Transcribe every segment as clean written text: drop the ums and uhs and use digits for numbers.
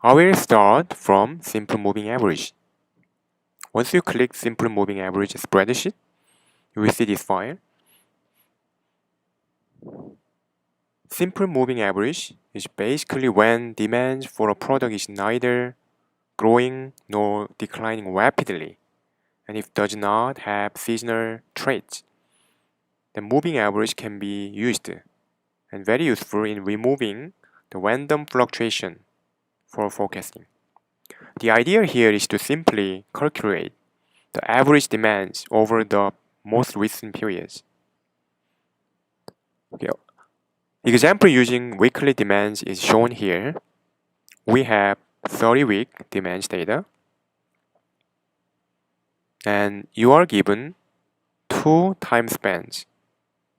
I will start from simple moving average. Once you click simple moving average spreadsheet, you will see this file. Simple moving average is basically when demand for a product is neither growing nor declining rapidly, and if does not have seasonal traits. The moving average can be used and very useful in removing the random fluctuation for forecasting. The idea here is to simply calculate the average demands over the most recent periods. Okay. Example using weekly demands is shown here. We have 30-week demands data, and you are given two time spans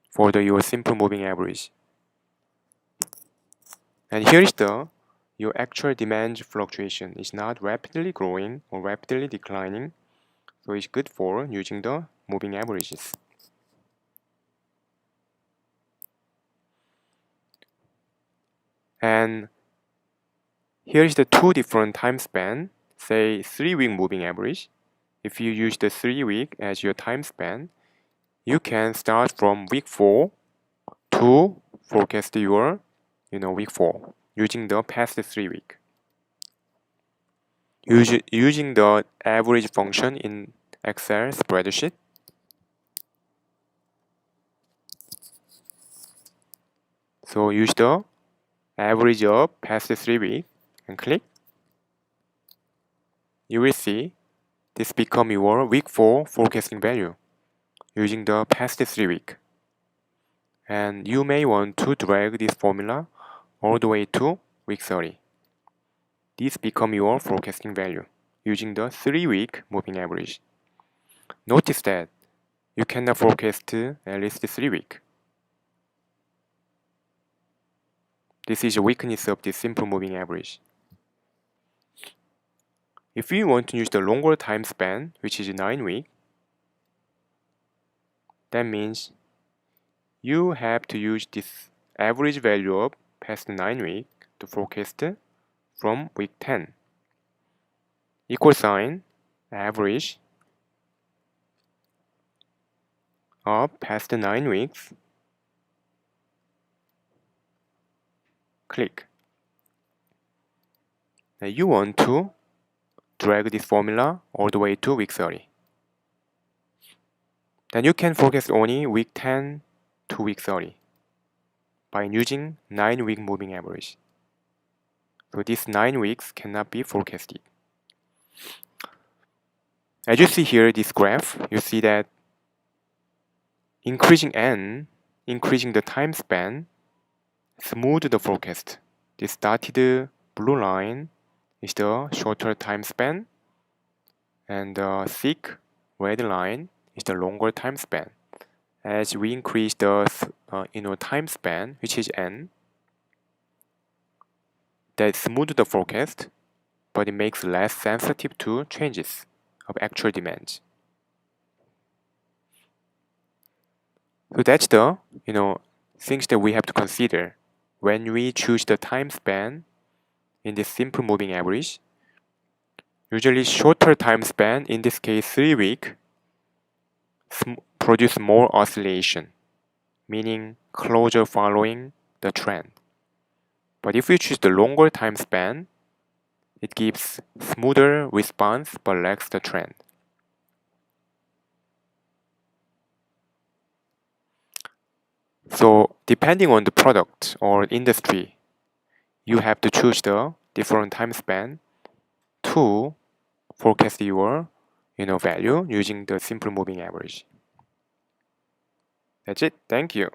for your simple moving average. And here is your actual demand fluctuation is not rapidly growing or rapidly declining, so it's good for using the moving averages. And here is the two different time span, say 3-week moving average. If you use the 3-week as your time span, you can start from week 4 to forecast your week 4 using the past 3 week. Using the average function in Excel spreadsheet. So use the average of past 3 weeks and click. You will see this become your week 4 forecasting value using the past 3 weeks. And you may want to drag this formula all the way to week 30. This become your forecasting value using the 3-week moving average. Notice that you cannot forecast at least 3 weeks. This is a weakness of the simple moving average. If you want to use the longer time span, which is 9 weeks, that means you have to use this average value of past 9 weeks to forecast from week 10. Equal sign average of past 9 weeks. Click. Now you want to drag this formula all the way to week 30. Then you can forecast only week 10 to week 30 by using 9-week moving average. So these 9 weeks cannot be forecasted. As you see here, this graph, you see that increasing n, increasing the time span, smooth the forecast. This dotted blue line is the shorter time span, and the thick red line is the longer time span. As we increase the time span, which is n, that smooth the forecast, but it makes less sensitive to changes of actual demands. So that's the things that we have to consider when we choose the time span in this simple moving average. Usually shorter time span, in this case 3 weeks, produce more oscillation, meaning closer following the trend. But if you choose the longer time span, it gives smoother response but lacks the trend. So depending on the product or industry, you have to choose the different time span to forecast your value using the simple moving average. That's it. Thank you.